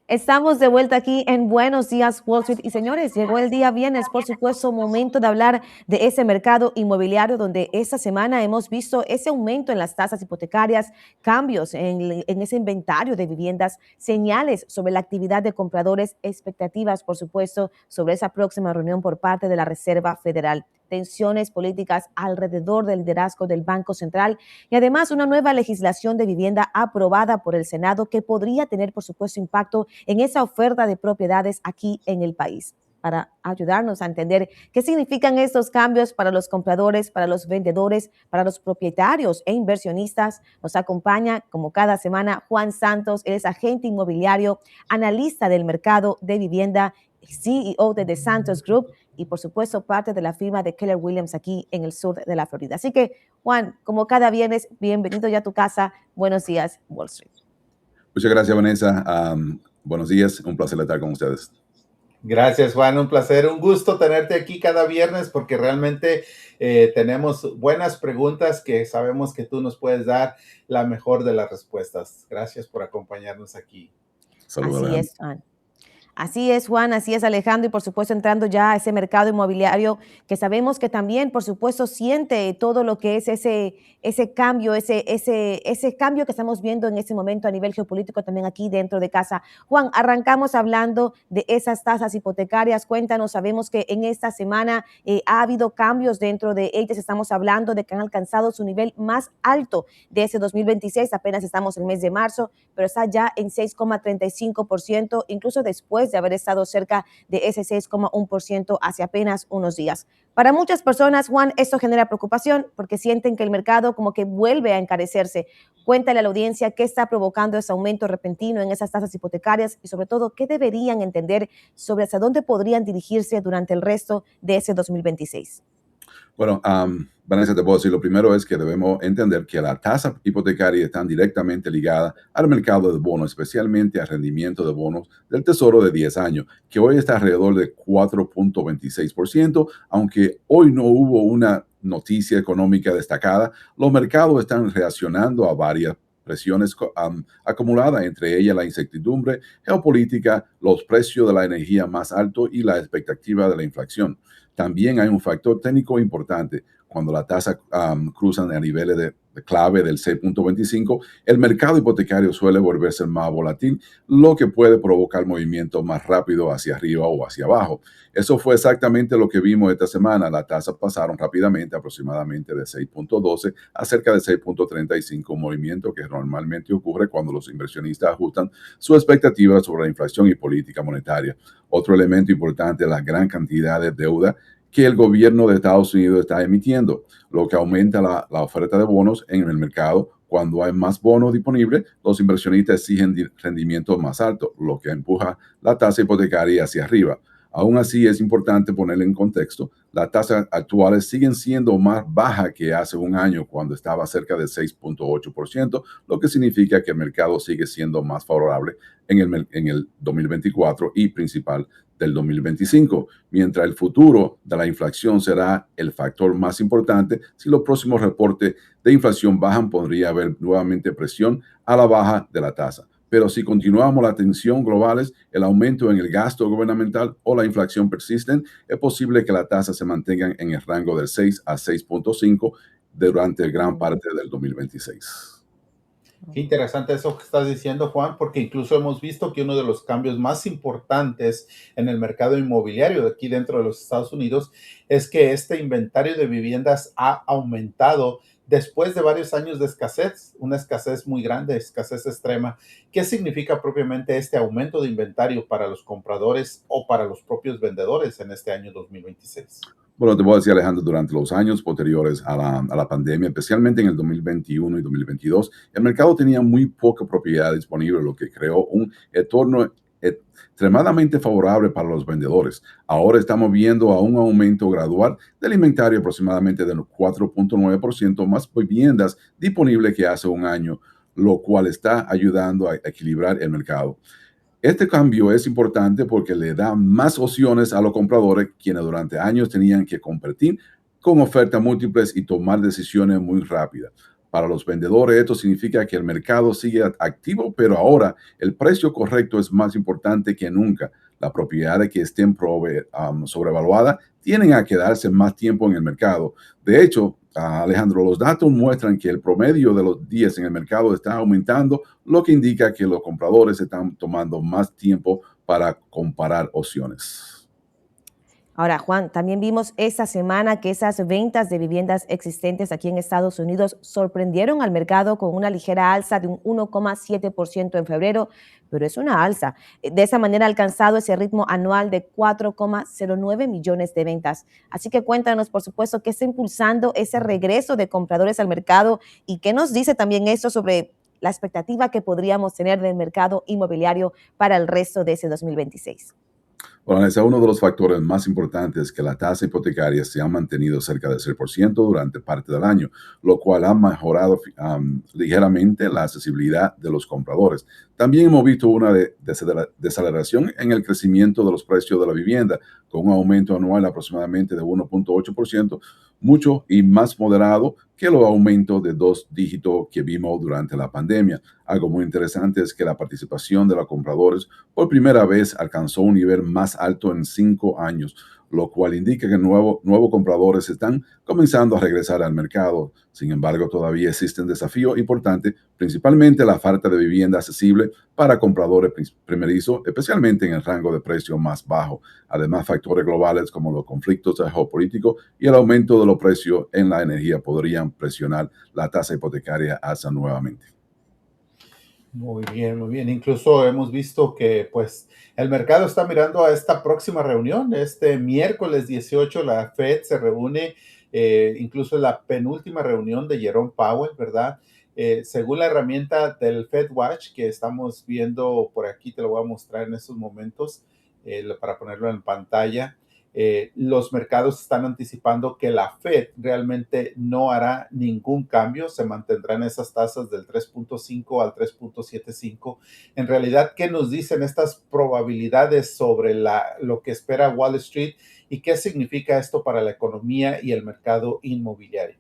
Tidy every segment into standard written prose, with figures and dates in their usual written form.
Estamos de vuelta aquí en Buenos Días Wall Street y señores, llegó el día viernes, por supuesto, momento de hablar de ese mercado inmobiliario donde esta semana hemos visto ese aumento en las tasas hipotecarias, cambios en ese inventario de viviendas, señales sobre la actividad de compradores, expectativas, por supuesto, sobre esa próxima reunión por parte de la Reserva Federal, tensiones políticas alrededor del liderazgo del Banco Central y además una nueva legislación de vivienda aprobada por el Senado que podría tener, por supuesto, impacto en esa oferta de propiedades aquí en el país. Para ayudarnos a entender qué significan estos cambios para los compradores, para los vendedores, para los propietarios e inversionistas, nos acompaña como cada semana Juan Santos. Él es agente inmobiliario, analista del mercado de vivienda, CEO de The Santos Group y por supuesto parte de la firma de Keller Williams aquí en el sur de la Florida. Así que Juan, como cada viernes, bienvenido ya a tu casa. Buenos días, Wall Street. Muchas gracias, Vanessa. Buenos días, un placer estar con ustedes. Gracias, Juan, un placer, un gusto tenerte aquí cada viernes porque realmente tenemos buenas preguntas que sabemos que tú nos puedes dar la mejor de las respuestas. Gracias por acompañarnos aquí. Saludos, Así es, Juan. Así es, Juan, así es, Alejandro, y por supuesto entrando ya a ese mercado inmobiliario que sabemos que también, por supuesto, siente todo lo que es ese cambio, ese cambio que estamos viendo en este momento a nivel geopolítico también aquí dentro de casa. Juan, arrancamos hablando de esas tasas hipotecarias. Cuéntanos, sabemos que en esta semana ha habido cambios dentro de ellas. Estamos hablando de que han alcanzado su nivel más alto de ese 2026. Apenas estamos en el mes de marzo, pero está ya en 6,35%, incluso después de haber estado cerca de ese 6,1% hace apenas unos días. Para muchas personas, Juan, esto genera preocupación porque sienten que el mercado como que vuelve a encarecerse. Cuéntale a la audiencia qué está provocando ese aumento repentino en esas tasas hipotecarias y sobre todo qué deberían entender sobre hacia dónde podrían dirigirse durante el resto de ese 2026. Bueno, Vanessa, te puedo decir, lo primero es que debemos entender que la tasa hipotecaria está directamente ligada al mercado de bonos, especialmente al rendimiento de bonos del Tesoro de 10 años, que hoy está alrededor de 4,26%, aunque hoy no hubo una noticia económica destacada, los mercados están reaccionando a varias presiones acumuladas, entre ellas la incertidumbre geopolítica, los precios de la energía más altos y la expectativa de la inflación. También hay un factor técnico importante. Cuando la tasa cruzan a niveles de clave del 6,25, el mercado hipotecario suele volverse más volátil, lo que puede provocar movimientos más rápidos hacia arriba o hacia abajo. Eso fue exactamente lo que vimos esta semana. Las tasas pasaron rápidamente, aproximadamente de 6,12 a cerca de 6,35, un movimiento que normalmente ocurre cuando los inversionistas ajustan su expectativa sobre la inflación y política monetaria. Otro elemento importante es la gran cantidad de deuda que el gobierno de Estados Unidos está emitiendo, lo que aumenta la oferta de bonos en el mercado. Cuando hay más bonos disponibles, los inversionistas exigen rendimientos más altos, lo que empuja la tasa hipotecaria hacia arriba. Aún así, es importante ponerle en contexto, las tasas actuales siguen siendo más bajas que hace un año cuando estaba cerca del 6,8%, lo que significa que el mercado sigue siendo más favorable en el 2024 y principal del 2025, mientras el futuro de la inflación será el factor más importante. Si los próximos reportes de inflación bajan, podría haber nuevamente presión a la baja de la tasa. Pero si continuamos las tensiones globales, el aumento en el gasto gubernamental o la inflación persisten, es posible que la tasa se mantenga en el rango del 6 a 6,5 durante gran parte del 2026. Qué interesante eso que estás diciendo, Juan, porque incluso hemos visto que uno de los cambios más importantes en el mercado inmobiliario de aquí dentro de los Estados Unidos es que este inventario de viviendas ha aumentado después de varios años de escasez, una escasez muy grande, escasez extrema. ¿Qué significa propiamente este aumento de inventario para los compradores o para los propios vendedores en este año 2026? Bueno, te voy a decir, Alejandro, durante los años posteriores a la pandemia, especialmente en el 2021 y 2022, el mercado tenía muy poca propiedad disponible, lo que creó un entorno extremadamente favorable para los vendedores. Ahora estamos viendo a un aumento gradual del inventario, aproximadamente del 4,9% más viviendas disponibles que hace un año, lo cual está ayudando a equilibrar el mercado. Este cambio es importante porque le da más opciones a los compradores, quienes durante años tenían que competir con ofertas múltiples y tomar decisiones muy rápidas. Para los vendedores, esto significa que el mercado sigue activo, pero ahora el precio correcto es más importante que nunca. Las propiedades que estén sobrevaluadas tienen a quedarse más tiempo en el mercado. De hecho, Alejandro, los datos muestran que el promedio de los días en el mercado está aumentando, lo que indica que los compradores están tomando más tiempo para comparar opciones. Ahora, Juan, también vimos esta semana que esas ventas de viviendas existentes aquí en Estados Unidos sorprendieron al mercado con una ligera alza de un 1,7% en febrero, pero es una alza. De esa manera ha alcanzado ese ritmo anual de 4,09 millones de ventas. Así que cuéntanos, por supuesto, qué está impulsando ese regreso de compradores al mercado y qué nos dice también esto sobre la expectativa que podríamos tener del mercado inmobiliario para el resto de ese 2026. Bueno, ese es uno de los factores más importantes, que la tasa hipotecaria se ha mantenido cerca del 6% durante parte del año, lo cual ha mejorado ligeramente la accesibilidad de los compradores. También hemos visto una desaceleración en el crecimiento de los precios de la vivienda, con un aumento anual aproximadamente de 1,8%, mucho y más moderado que los aumentos de 2 dígitos que vimos durante la pandemia. Algo muy interesante es que la participación de los compradores por primera vez alcanzó un nivel más alto en 5 años, lo cual indica que nuevos compradores están comenzando a regresar al mercado. Sin embargo, todavía existen desafíos importantes, principalmente la falta de vivienda accesible para compradores primerizos, especialmente en el rango de precio más bajo. Además, factores globales como los conflictos geopolíticos y el aumento de los precios en la energía podrían presionar la tasa hipotecaria alza nuevamente. Muy bien, muy bien. Incluso hemos visto que pues el mercado está mirando a esta próxima reunión. Este miércoles 18 la Fed se reúne, incluso la penúltima reunión de Jerome Powell, ¿verdad? Según la herramienta del Fed Watch que estamos viendo por aquí, te lo voy a mostrar en estos momentos para ponerlo en pantalla. Los mercados están anticipando que la Fed realmente no hará ningún cambio, se mantendrán esas tasas del 3,5 al 3,75. En realidad, ¿qué nos dicen estas probabilidades sobre lo que espera Wall Street y qué significa esto para la economía y el mercado inmobiliario?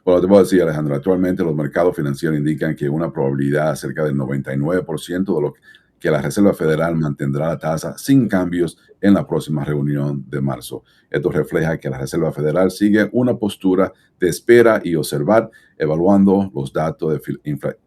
Bueno, te puedo decir, Alejandro, actualmente los mercados financieros indican que una probabilidad cerca del 99% de lo que la Reserva Federal mantendrá la tasa sin cambios en la próxima reunión de marzo. Esto refleja que la Reserva Federal sigue una postura de espera y observar, evaluando los datos de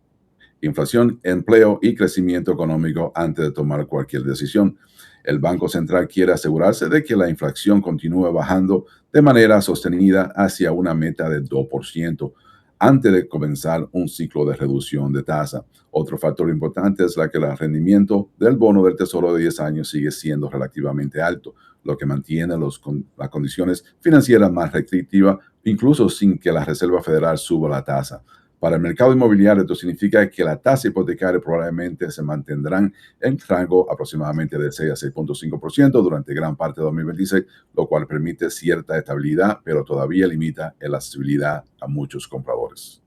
inflación, empleo y crecimiento económico antes de tomar cualquier decisión. El Banco Central quiere asegurarse de que la inflación continúe bajando de manera sostenida hacia una meta de 2% antes de comenzar un ciclo de reducción de tasa. Otro factor importante es que el rendimiento del bono del Tesoro de 10 años sigue siendo relativamente alto, lo que mantiene las condiciones financieras más restrictivas, incluso sin que la Reserva Federal suba la tasa. Para el mercado inmobiliario, esto significa que la tasa hipotecaria probablemente se mantendrán en rango aproximadamente de 6 a 6,5% durante gran parte de 2026, lo cual permite cierta estabilidad, pero todavía limita la accesibilidad a muchos compradores.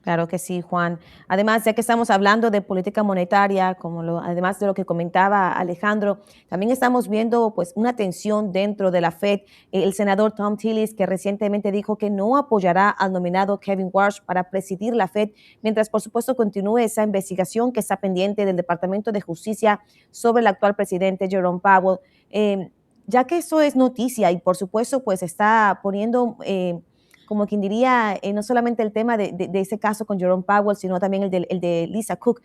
Claro que sí, Juan. Además, ya que estamos hablando de política monetaria, además de lo que comentaba Alejandro, también estamos viendo pues una tensión dentro de la Fed. El senador Tom Tillis, que recientemente dijo que no apoyará al nominado Kevin Warsh para presidir la Fed, mientras por supuesto continúe esa investigación que está pendiente del Departamento de Justicia sobre el actual presidente Jerome Powell. Ya que eso es noticia y por supuesto pues está poniendo como quien diría, no solamente el tema de ese caso con Jerome Powell, sino también el de Lisa Cook.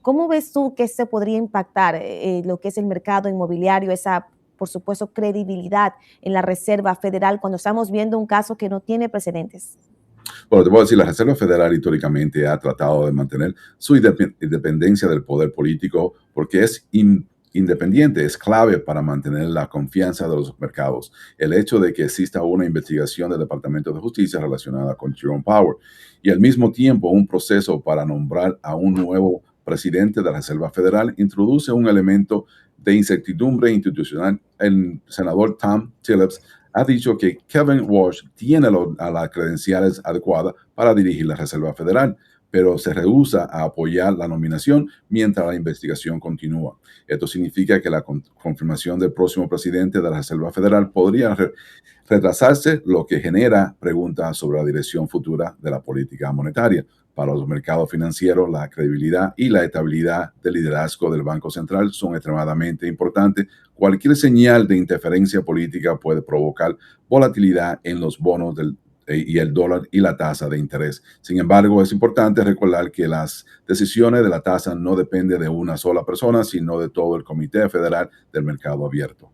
¿Cómo ves tú que se podría impactar lo que es el mercado inmobiliario, esa, por supuesto, credibilidad en la Reserva Federal cuando estamos viendo un caso que no tiene precedentes? Bueno, te puedo decir, la Reserva Federal históricamente ha tratado de mantener su independencia del poder político porque es independiente, es clave para mantener la confianza de los mercados. El hecho de que exista una investigación del Departamento de Justicia relacionada con Jerome Powell y al mismo tiempo un proceso para nombrar a un nuevo presidente de la Reserva Federal introduce un elemento de incertidumbre institucional. El senador Tom Tillis ha dicho que Kevin Warsh tiene las credenciales adecuadas para dirigir la Reserva Federal, pero se rehúsa a apoyar la nominación mientras la investigación continúa. Esto significa que la confirmación del próximo presidente de la Reserva Federal podría retrasarse, lo que genera preguntas sobre la dirección futura de la política monetaria. Para los mercados financieros, la credibilidad y la estabilidad del liderazgo del Banco Central son extremadamente importantes. Cualquier señal de interferencia política puede provocar volatilidad en los bonos y el dólar y la tasa de interés. Sin embargo, es importante recordar que las decisiones de la tasa no dependen de una sola persona, sino de todo el Comité Federal del Mercado Abierto.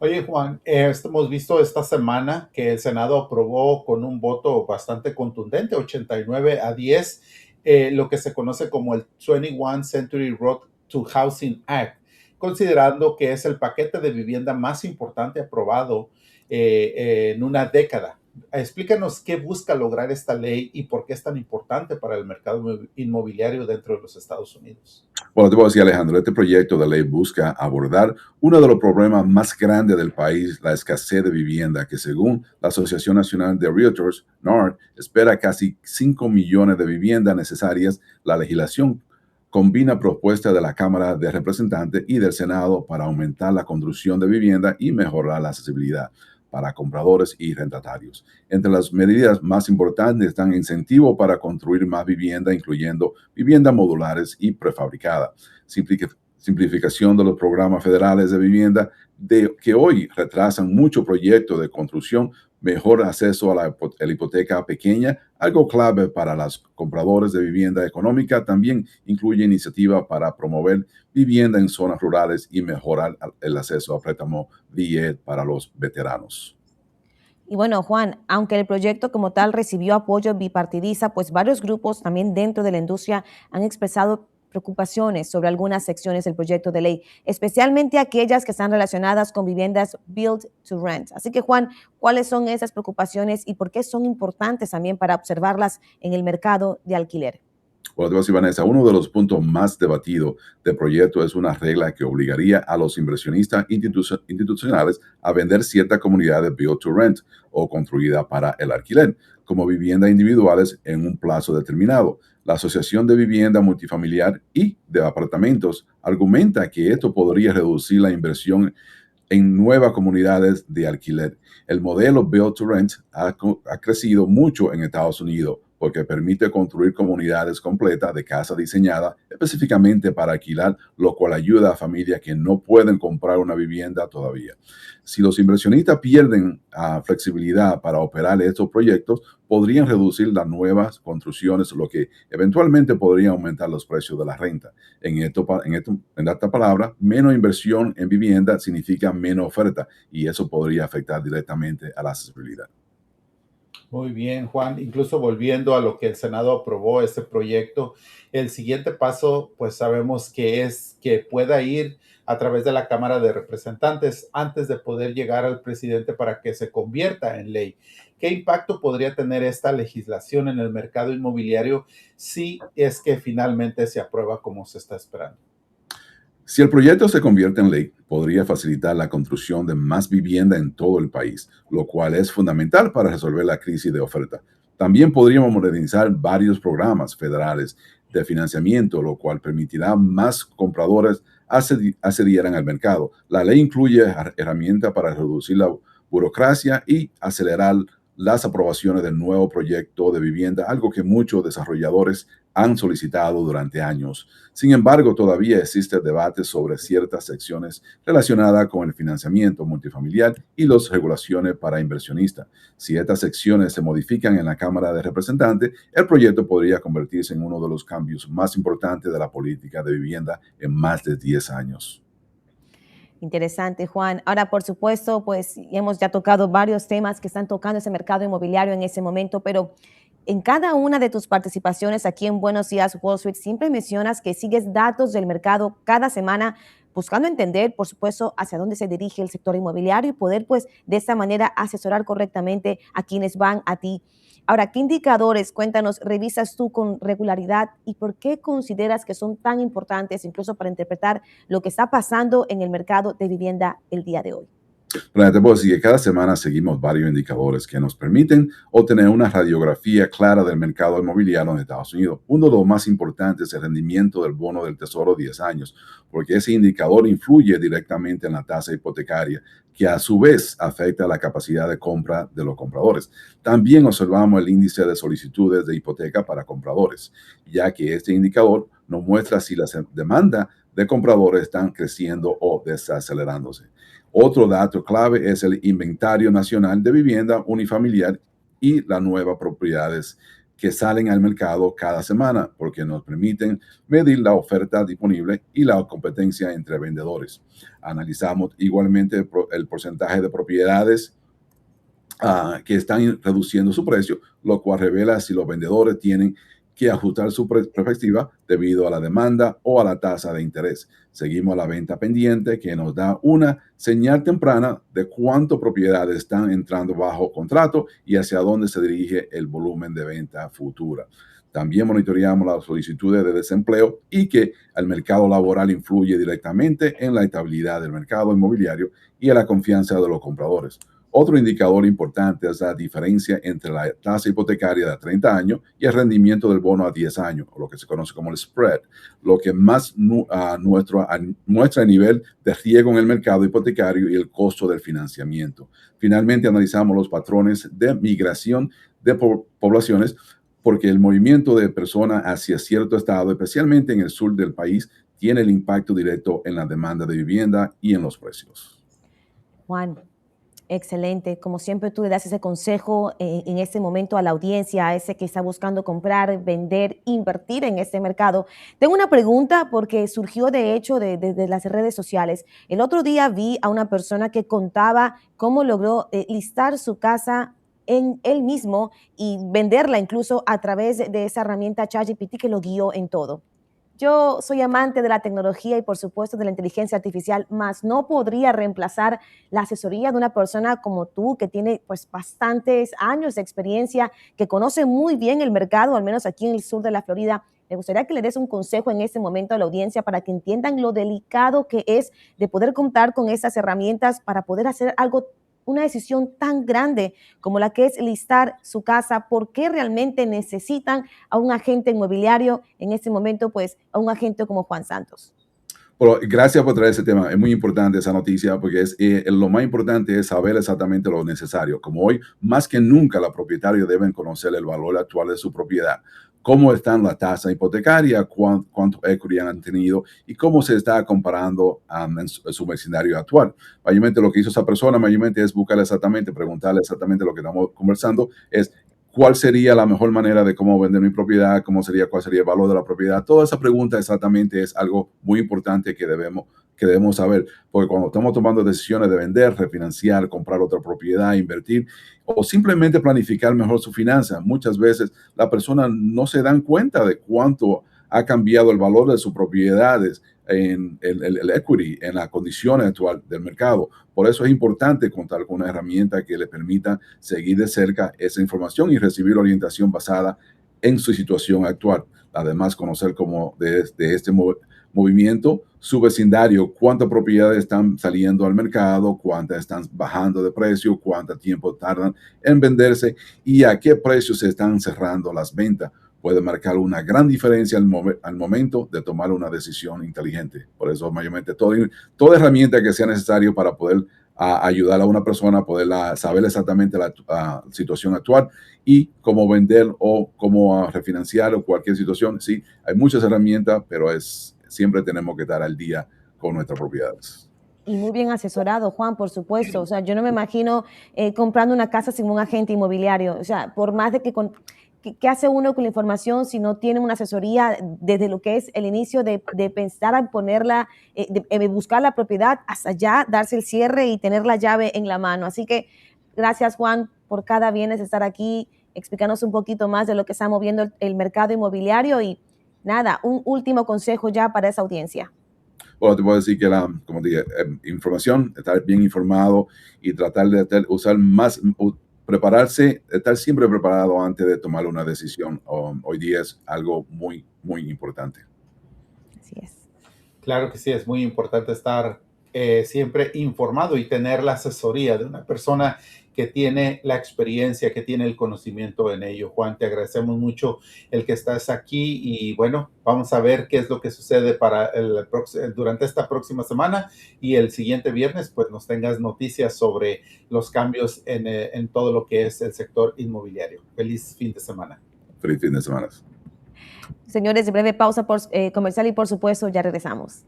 Oye, Juan, hemos visto esta semana que el Senado aprobó con un voto bastante contundente, 89-10, lo que se conoce como el 21 Century Road to Housing Act, considerando que es el paquete de vivienda más importante aprobado en una década. Explícanos qué busca lograr esta ley y por qué es tan importante para el mercado inmobiliario dentro de los Estados Unidos. Bueno, te voy a decir, Alejandro, este proyecto de ley busca abordar uno de los problemas más grandes del país, la escasez de vivienda, que según la Asociación Nacional de Realtors, NAR, espera casi 5 millones de viviendas necesarias. La legislación combina propuestas de la Cámara de Representantes y del Senado para aumentar la construcción de vivienda y mejorar la accesibilidad para compradores y rentatarios. Entre las medidas más importantes están incentivos para construir más vivienda, incluyendo viviendas modulares y prefabricadas, simplificación de los programas federales de vivienda que hoy retrasan muchos proyectos de construcción, mejor acceso a la hipoteca pequeña, algo clave para los compradores de vivienda económica. También incluye iniciativas para promover vivienda en zonas rurales y mejorar el acceso a préstamo VIE para los veteranos. Y bueno, Juan, aunque el proyecto como tal recibió apoyo bipartidista, pues varios grupos también dentro de la industria han expresado preocupaciones sobre algunas secciones del proyecto de ley, especialmente aquellas que están relacionadas con viviendas built to rent. Así que, Juan, ¿cuáles son esas preocupaciones y por qué son importantes también para observarlas en el mercado de alquiler? Bueno, te voy a decir, Vanessa, uno de los puntos más debatidos del proyecto es una regla que obligaría a los inversionistas institucionales a vender ciertas comunidades built to rent o construidas para el alquiler como viviendas individuales en un plazo determinado. La Asociación de Vivienda Multifamiliar y de Apartamentos argumenta que esto podría reducir la inversión en nuevas comunidades de alquiler. El modelo Build to Rent ha crecido mucho en Estados Unidos porque permite construir comunidades completas de casas diseñadas específicamente para alquilar, lo cual ayuda a familias que no pueden comprar una vivienda todavía. Si los inversionistas pierden flexibilidad para operar estos proyectos, podrían reducir las nuevas construcciones, lo que eventualmente podría aumentar los precios de la renta. En esta palabra, menos inversión en vivienda significa menos oferta y eso podría afectar directamente a la accesibilidad. Muy bien, Juan. Incluso volviendo a lo que el Senado aprobó, este proyecto, el siguiente paso, pues sabemos que es que pueda ir a través de la Cámara de Representantes antes de poder llegar al presidente para que se convierta en ley. ¿Qué impacto podría tener esta legislación en el mercado inmobiliario si es que finalmente se aprueba como se está esperando? Si el proyecto se convierte en ley, podría facilitar la construcción de más vivienda en todo el país, lo cual es fundamental para resolver la crisis de oferta. También podríamos modernizar varios programas federales de financiamiento, lo cual permitirá más compradores accedieran al mercado. La ley incluye herramientas para reducir la burocracia y acelerar las aprobaciones del nuevo proyecto de vivienda, algo que muchos desarrolladores han solicitado durante años. Sin embargo, todavía existe debate sobre ciertas secciones relacionadas con el financiamiento multifamiliar y las regulaciones para inversionistas. Si estas secciones se modifican en la Cámara de Representantes, el proyecto podría convertirse en uno de los cambios más importantes de la política de vivienda en más de 10 años. Interesante, Juan. Ahora, por supuesto, pues hemos ya tocado varios temas que están tocando ese mercado inmobiliario en ese momento, pero en cada una de tus participaciones aquí en Buenos Días Wall Street, siempre mencionas que sigues datos del mercado cada semana, buscando entender, por supuesto, hacia dónde se dirige el sector inmobiliario y poder, pues, de esta manera asesorar correctamente a quienes van a ti. Ahora, ¿qué indicadores, cuéntanos, revisas tú con regularidad y por qué consideras que son tan importantes incluso para interpretar lo que está pasando en el mercado de vivienda el día de hoy? Pero te puedo decir que cada semana seguimos varios indicadores que nos permiten obtener una radiografía clara del mercado inmobiliario en Estados Unidos. Uno de los más importantes es el rendimiento del bono del Tesoro 10 años, porque ese indicador influye directamente en la tasa hipotecaria, que a su vez afecta la capacidad de compra de los compradores. También observamos el índice de solicitudes de hipoteca para compradores, ya que este indicador nos muestra si la demanda de compradores están creciendo o desacelerándose. Otro dato clave es el inventario nacional de vivienda unifamiliar y las nuevas propiedades que salen al mercado cada semana, porque nos permiten medir la oferta disponible y la competencia entre vendedores. Analizamos igualmente el porcentaje de propiedades que están reduciendo su precio, lo cual revela si los vendedores tienen que ajustar su perspectiva debido a la demanda o a la tasa de interés. Seguimos la venta pendiente, que nos da una señal temprana de cuántas propiedades están entrando bajo contrato y hacia dónde se dirige el volumen de venta futura. También monitoreamos las solicitudes de desempleo y que el mercado laboral influye directamente en la estabilidad del mercado inmobiliario y en la confianza de los compradores. Otro indicador importante es la diferencia entre la tasa hipotecaria de 30 años y el rendimiento del bono a 10 años, o lo que se conoce como el spread, lo que más muestra el nivel de riesgo en el mercado hipotecario y el costo del financiamiento. Finalmente, analizamos los patrones de migración de poblaciones, porque el movimiento de personas hacia cierto estado, especialmente en el sur del país, tiene el impacto directo en la demanda de vivienda y en los precios. Juan, excelente. Como siempre, tú le das ese consejo en este momento a la audiencia, a ese que está buscando comprar, vender, invertir en este mercado. Tengo una pregunta porque surgió de hecho de las redes sociales. El otro día vi a una persona que contaba cómo logró listar su casa en él mismo y venderla incluso a través de esa herramienta ChatGPT que lo guió en todo. Yo soy amante de la tecnología y por supuesto de la inteligencia artificial, mas no podría reemplazar la asesoría de una persona como tú que tiene pues bastantes años de experiencia, que conoce muy bien el mercado, al menos aquí en el sur de la Florida. Me gustaría que le des un consejo en este momento a la audiencia para que entiendan lo delicado que es de poder contar con esas herramientas para poder hacer algo, una decisión tan grande como la que es listar su casa. ¿Por qué realmente necesitan a un agente inmobiliario en este momento, pues a un agente como Juan Santos? Bueno, gracias por traer ese tema. Es muy importante esa noticia porque lo más importante es saber exactamente lo necesario. Como hoy, más que nunca, los propietarios deben conocer el valor actual de su propiedad, cómo están las tasas hipotecarias, cuánto equity han tenido y cómo se está comparando en su vecindario actual. Mayormente lo que hizo esa persona, mayormente es buscar exactamente, preguntarle exactamente lo que estamos conversando, es cuál sería la mejor manera de cómo vender mi propiedad, cuál sería el valor de la propiedad. Toda esa pregunta exactamente es algo muy importante que debemos saber, porque cuando estamos tomando decisiones de vender, refinanciar, comprar otra propiedad, invertir o simplemente planificar mejor su finanza, muchas veces las personas no se dan cuenta de cuánto ha cambiado el valor de sus propiedades en el equity, en las condiciones actuales del mercado. Por eso es importante contar con una herramienta que le permita seguir de cerca esa información y recibir orientación basada en su situación actual. Además, conocer cómo de este movimiento, su vecindario, cuántas propiedades están saliendo al mercado, cuántas están bajando de precio, cuánto tiempo tardan en venderse y a qué precio se están cerrando las ventas. Puede marcar una gran diferencia al momento de tomar una decisión inteligente. Por eso, mayormente, toda herramienta que sea necesario para poder ayudar a una persona a poder saber exactamente la situación actual y cómo vender o cómo refinanciar o cualquier situación. Sí, hay muchas herramientas, pero siempre tenemos que estar al día con nuestras propiedades. Y muy bien asesorado, Juan, por supuesto. O sea, yo no me imagino comprando una casa sin un agente inmobiliario. O sea, por más de que ¿qué hace uno con la información si no tiene una asesoría desde lo que es el inicio de pensar en ponerla, de buscar la propiedad hasta ya darse el cierre y tener la llave en la mano? Así que gracias, Juan, por cada viernes estar aquí, explicarnos un poquito más de lo que está moviendo el mercado inmobiliario y nada, un último consejo ya para esa audiencia. Bueno, te puedo decir que como dije, información, estar bien informado y tratar de usar más, prepararse, estar siempre preparado antes de tomar una decisión. Hoy día es algo muy, muy importante. Así es. Claro que sí, es muy importante estar siempre informado y tener la asesoría de una persona que tiene la experiencia, que tiene el conocimiento en ello. Juan, te agradecemos mucho el que estás aquí y bueno, vamos a ver qué es lo que sucede durante esta próxima semana y el siguiente viernes, pues nos tengas noticias sobre los cambios en todo lo que es el sector inmobiliario. Feliz fin de semana. Feliz fin de semana. Señores, breve pausa comercial y por supuesto ya regresamos.